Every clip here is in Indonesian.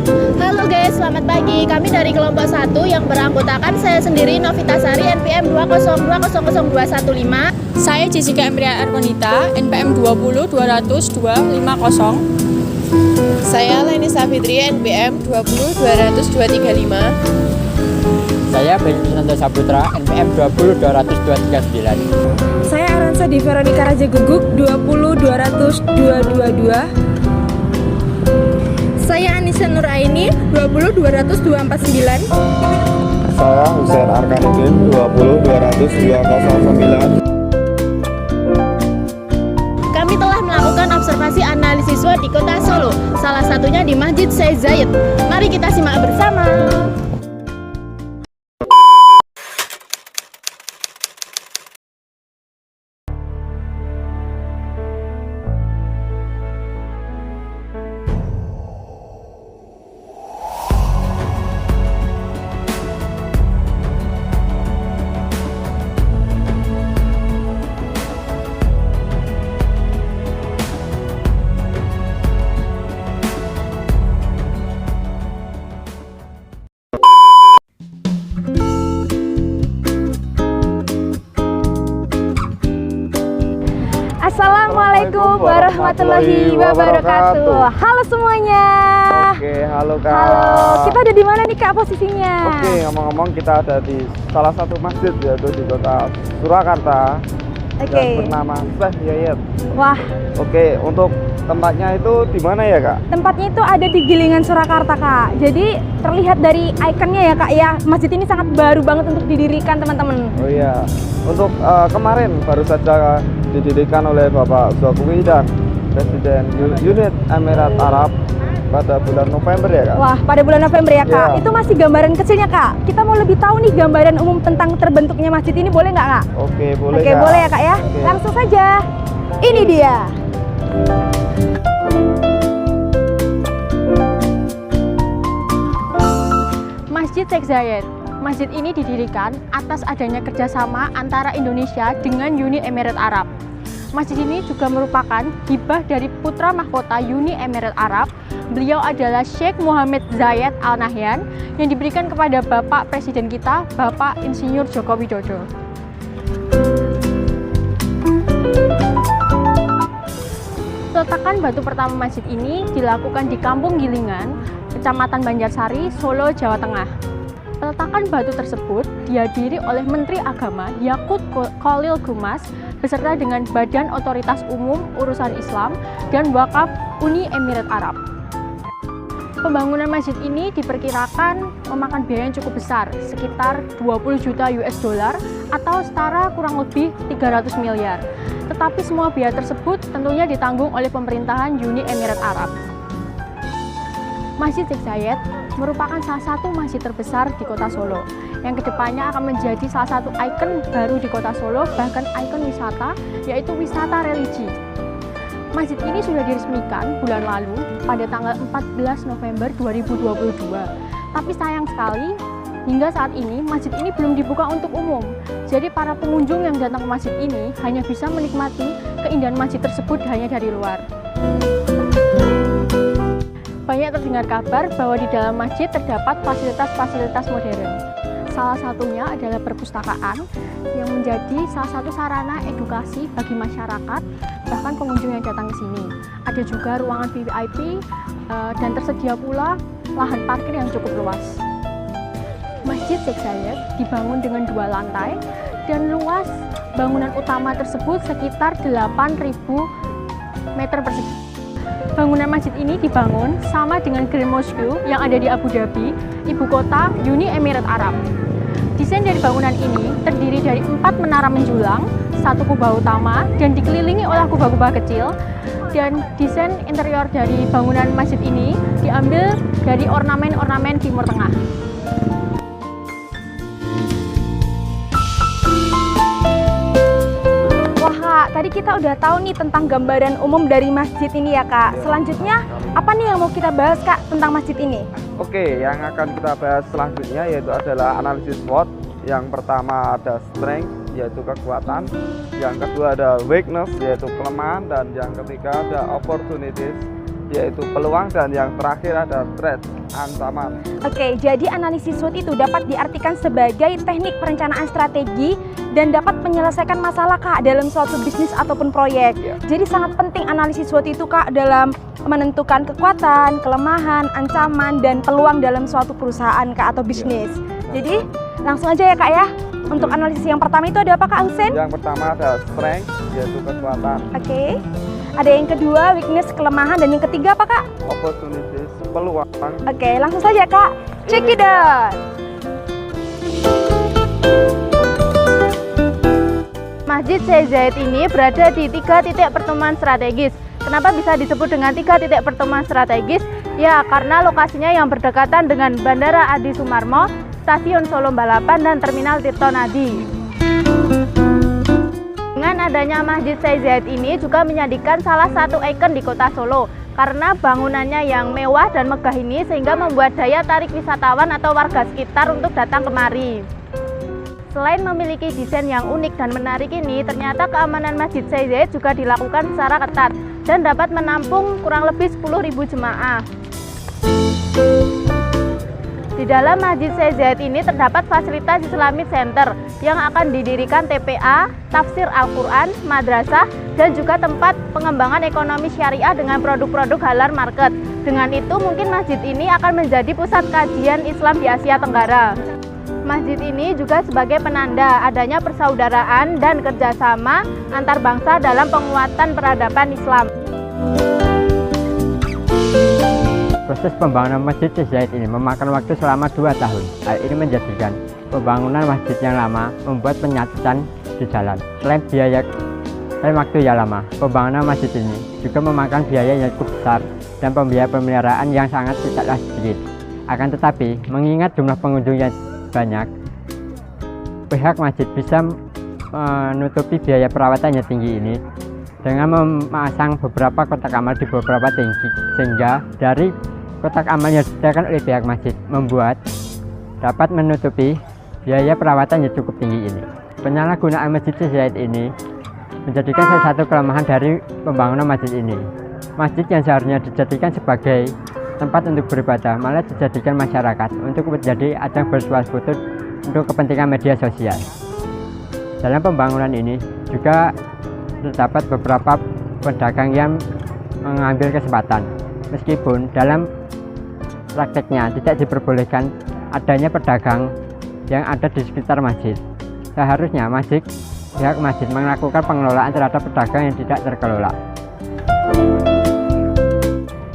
Halo guys, selamat pagi. Kami dari kelompok 1 yang beranggotakan saya sendiri Novita Sari NPM 202000215. Saya Jessica Emria Arkonita NPM 202000250. Saya Leni Safitri NPM 2020235. Saya Benny Susanto Saputra NPM 2020239. Saya Aransa di Veronica Raja Guguk 2020222. Saya Anissa Nur Aini 2020249. Saya Husain Arkanudin 2020209. Kami telah melakukan observasi analisis SWOT di Kota Solo, salah satunya di Masjid Syekh Zayed. Mari kita simak bersama. Assalamualaikum warahmatullahi wabarakatuh. Halo semuanya. Oke, halo Kak. Halo, kita ada di mana nih Kak posisinya? Oke, ngomong-ngomong kita ada di salah satu masjid yaitu di Kota Surakarta. Yang bernama Syekh Zayed. Wah, Oke, untuk tempatnya itu di mana ya Kak? tempatnya itu ada di Gilingan Surakarta Kak. Jadi terlihat dari ikonnya ya Kak ya, masjid ini sangat baru banget untuk didirikan teman-teman. Oh iya, untuk kemarin baru saja didirikan oleh Bapak Jokowi dan Presiden Unit Emirat Arab pada bulan November ya Kak? Wah, pada bulan November ya Kak. Iya. Itu masih gambaran kecilnya Kak. Kita mau lebih tahu nih gambaran umum tentang terbentuknya masjid ini, boleh nggak Kak? Oke, boleh Oke, Kak. boleh ya Kak ya. Oke. Langsung saja. Ini dia. Masjid Syekh Zayed. Masjid ini didirikan atas adanya kerjasama antara Indonesia dengan Uni Emirat Arab. Masjid ini juga merupakan hibah dari putra mahkota Uni Emirat Arab. Beliau adalah Sheikh Mohammed Zayed Al Nahyan yang diberikan kepada Bapak Presiden kita, Bapak Insinyur Joko Widodo. Peletakan batu pertama masjid ini dilakukan di Kampung Gilingan, Kecamatan Banjarsari, Solo, Jawa Tengah. Peletakan batu tersebut dihadiri oleh Menteri Agama Yakut Khalil Gumas beserta dengan Badan Otoritas Umum Urusan Islam dan Wakaf Uni Emirat Arab. Pembangunan masjid ini diperkirakan memakan biaya yang cukup besar, sekitar 20 juta US dollar atau setara kurang lebih 300 miliar. Tetapi semua biaya tersebut tentunya ditanggung oleh pemerintahan Uni Emirat Arab. Masjid Syekh Zayed merupakan salah satu masjid terbesar di Kota Solo yang kedepannya akan menjadi salah satu ikon baru di Kota Solo, bahkan ikon wisata, yaitu wisata religi. Masjid ini sudah diresmikan bulan lalu pada tanggal 14 November 2022. Tapi sayang sekali, hingga saat ini masjid ini belum dibuka untuk umum. Jadi para pengunjung yang datang ke masjid ini hanya bisa menikmati keindahan masjid tersebut hanya dari luar. Banyak terdengar kabar bahwa di dalam masjid terdapat fasilitas-fasilitas modern. Salah satunya adalah perpustakaan yang menjadi salah satu sarana edukasi bagi masyarakat, bahkan pengunjung yang datang ke sini. Ada juga ruangan VIP dan tersedia pula lahan parkir yang cukup luas. Masjid Syekh Zayed dibangun dengan 2 lantai dan luas bangunan utama tersebut sekitar 8.000 meter persegi. Bangunan masjid ini dibangun sama dengan Grand Mosque yang ada di Abu Dhabi, ibu kota Uni Emirat Arab. Desain dari bangunan ini terdiri dari 4 menara menjulang, 1 kubah utama, dan dikelilingi oleh kubah-kubah kecil. Dan desain interior dari bangunan masjid ini diambil dari ornamen-ornamen Timur Tengah. Tadi kita udah tahu nih tentang gambaran umum dari masjid ini ya Kak. Selanjutnya apa nih yang mau kita bahas Kak tentang masjid ini? Oke, yang akan kita bahas selanjutnya yaitu adalah analisis SWOT. Yang pertama ada strength, yaitu kekuatan. Yang kedua ada weakness, yaitu kelemahan. Dan yang ketiga ada opportunities, yaitu peluang. Dan yang terakhir ada threat ancaman. Oke, jadi analisis SWOT itu dapat diartikan sebagai teknik perencanaan strategi dan dapat menyelesaikan masalah Kak dalam suatu bisnis ataupun proyek. Jadi sangat penting analisis SWOT itu Kak dalam menentukan kekuatan, kelemahan, ancaman, dan peluang dalam suatu perusahaan Kak atau bisnis. Jadi langsung aja ya Kak ya. Untuk analisis yang pertama itu ada apa Kak Husein? Yang pertama ada strength, yaitu kekuatan. Oke. Ada yang kedua weakness, kelemahan, dan yang ketiga apa Kak? Opportunities, peluang. Oke, langsung saja Kak. Check it out. Masjid Syekh Zayed ini berada di 3 titik pertemuan strategis. Kenapa bisa disebut dengan 3 titik pertemuan strategis? Ya, karena lokasinya yang berdekatan dengan Bandara Adi Sumarmo, Stasiun Solo Balapan, dan Terminal Tirto Nadi. Dengan adanya Masjid Syekh Zayed ini juga menjadikan salah satu ikon di kota Solo karena bangunannya yang mewah dan megah ini sehingga membuat daya tarik wisatawan atau warga sekitar untuk datang kemari. Selain memiliki desain yang unik dan menarik ini, ternyata keamanan Masjid Syekh Zayed juga dilakukan secara ketat dan dapat menampung kurang lebih 10.000 jemaah. Di dalam Masjid Syekh Zayed ini terdapat fasilitas Islamic Center yang akan didirikan TPA, tafsir Al-Quran, madrasah, dan juga tempat pengembangan ekonomi syariah dengan produk-produk halal market. Dengan itu mungkin masjid ini akan menjadi pusat kajian Islam di Asia Tenggara. Masjid ini juga sebagai penanda adanya persaudaraan dan kerjasama antar bangsa dalam penguatan peradaban Islam. Proses pembangunan Masjid Syekh Zayed ini memakan waktu selama 2 tahun. Hal ini menjadikan pembangunan masjid yang lama membuat penyakitkan di jalan. Selain waktu yang lama, pembangunan masjid ini juga memakan biaya yang cukup besar dan pembiaya pemeliharaan yang sangat tidaklah sedikit. Akan tetapi, mengingat jumlah pengunjung yang banyak, pihak masjid bisa menutupi biaya perawatan yang tinggi ini dengan memasang beberapa kotak amal di beberapa tinggi, sehingga dari kotak amal yang disediakan oleh pihak masjid membuat dapat menutupi biaya perawatan yang cukup tinggi ini. Penyalahgunaan Masjid Syekh Zayed ini menjadikan salah satu kelemahan dari pembangunan masjid ini. Masjid yang seharusnya dijadikan sebagai tempat untuk beribadah malah dijadikan masyarakat untuk menjadi ajang bersuah foto untuk kepentingan media sosial. Dalam pembangunan ini juga terdapat beberapa pedagang yang mengambil kesempatan, meskipun dalam prakteknya tidak diperbolehkan adanya pedagang yang ada di sekitar masjid. Seharusnya pihak masjid melakukan pengelolaan terhadap pedagang yang tidak terkelola.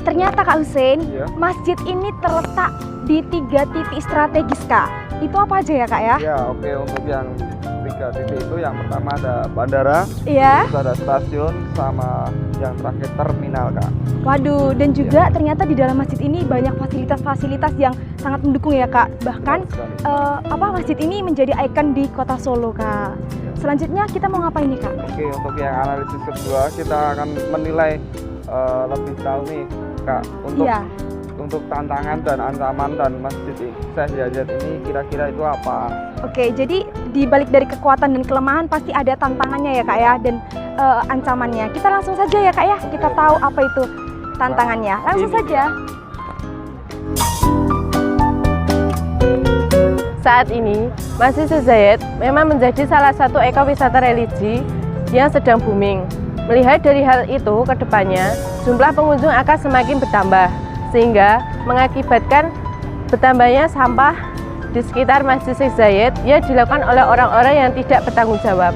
Ternyata Kak Husein, Iya. masjid ini terletak di 3 titik strategis Kak. Itu apa aja ya Kak ya? Ya, oke, untuk yang 3 titik itu yang pertama ada bandara, Iya. terus ada stasiun, sama yang terakhir terminal Kak. Waduh, dan juga ternyata di dalam masjid ini banyak fasilitas-fasilitas yang sangat mendukung ya Kak. Bahkan masjid ini menjadi ikon di kota Solo Kak. Selanjutnya kita mau ngapain nih Kak? Oke, untuk yang analisis kedua kita akan menilai lebih tahu nih Kak untuk tantangan dan ancaman dan Masjid Syekh Zayed ini kira-kira itu apa? Oke, jadi di balik dari kekuatan dan kelemahan pasti ada tantangannya ya Kak ya, dan ancamannya. Kita langsung saja ya Kak ya, kita tahu apa itu tantangannya. Langsung saja. Saat ini, Masjid Syekh Zayed memang menjadi salah satu ekowisata religi yang sedang booming. Melihat dari hal itu, ke depannya jumlah pengunjung akan semakin bertambah, sehingga mengakibatkan bertambahnya sampah di sekitar Masjid Syekh Zayed yang dilakukan oleh orang-orang yang tidak bertanggung jawab.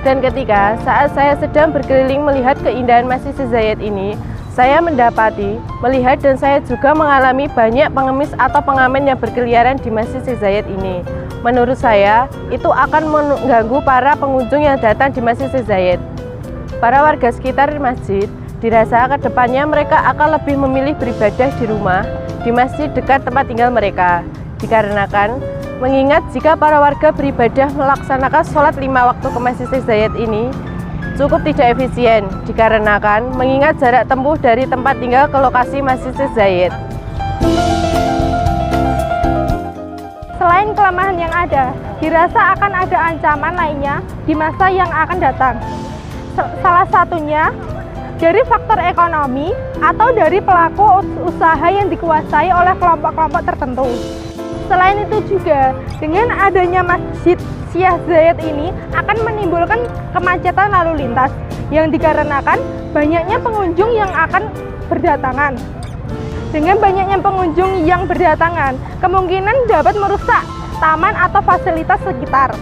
Dan ketika saat saya sedang berkeliling melihat keindahan Masjid Syekh Zayed ini, saya melihat dan saya juga mengalami banyak pengemis atau pengamen yang berkeliaran di Masjid Syekh Zayed ini. Menurut saya, itu akan mengganggu para pengunjung yang datang di Masjid Syekh Zayed. Para warga sekitar masjid dirasa ke depannya mereka akan lebih memilih beribadah di rumah, di masjid dekat tempat tinggal mereka. Dikarenakan, mengingat jika para warga beribadah melaksanakan sholat 5 waktu ke Masjid Syekh Zayed ini, cukup tidak efisien, dikarenakan mengingat jarak tempuh dari tempat tinggal ke lokasi Masjid Syekh Zayed. Selain kelemahan yang ada, dirasa akan ada ancaman lainnya di masa yang akan datang. Salah satunya dari faktor ekonomi atau dari pelaku usaha yang dikuasai oleh kelompok-kelompok tertentu. Selain itu juga, dengan adanya Masjid Syekh Zayed ini akan menimbulkan kemacetan lalu lintas yang dikarenakan banyaknya pengunjung yang akan berdatangan. Dengan banyaknya pengunjung yang berdatangan, kemungkinan dapat merusak taman atau fasilitas sekitar.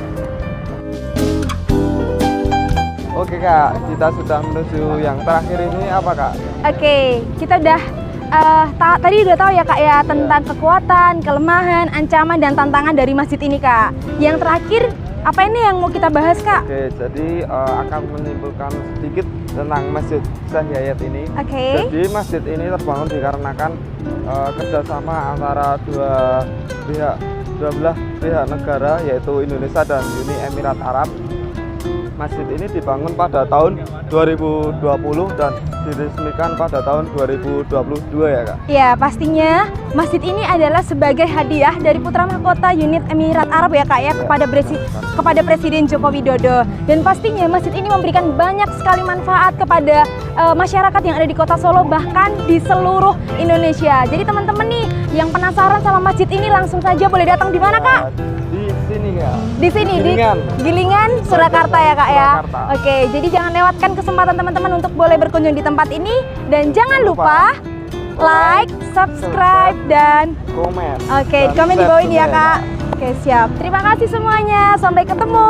Oke Kak, kita sudah menuju yang terakhir ini apa Kak? Oke, kita udah tadi udah tahu ya Kak ya tentang kekuatan, kelemahan, ancaman dan tantangan dari masjid ini Kak. Yang terakhir apa ini yang mau kita bahas Kak? Oke, jadi akan menimbulkan sedikit tentang Masjid Syekh Zayed ini. Oke. Jadi masjid ini terbangun dikarenakan kerjasama antara dua belah pihak negara, yaitu Indonesia dan Uni Emirat Arab. Masjid ini dibangun pada tahun 2020 dan diresmikan pada tahun 2022 ya Kak? Ya, pastinya masjid ini adalah sebagai hadiah dari Putra Mahkota Unit Emirat Arab ya Kak ya kepada Presiden Joko Widodo. Dan pastinya masjid ini memberikan banyak sekali manfaat kepada masyarakat yang ada di Kota Solo, bahkan di seluruh Indonesia. Jadi teman-teman nih yang penasaran sama masjid ini langsung saja boleh datang di mana Kak? Di sini Kak. Di sini Gilingan. di Gilingan, Surakarta ya Kak ya. Surakarta. Oke, jadi jangan lewatkan kesempatan teman-teman untuk boleh berkunjung di tempat ini dan jangan lupa like, subscribe dan Komen. oke, Dan komen di share bawah ini juga ya Kak. Oke, siap. Terima kasih semuanya. Sampai ketemu.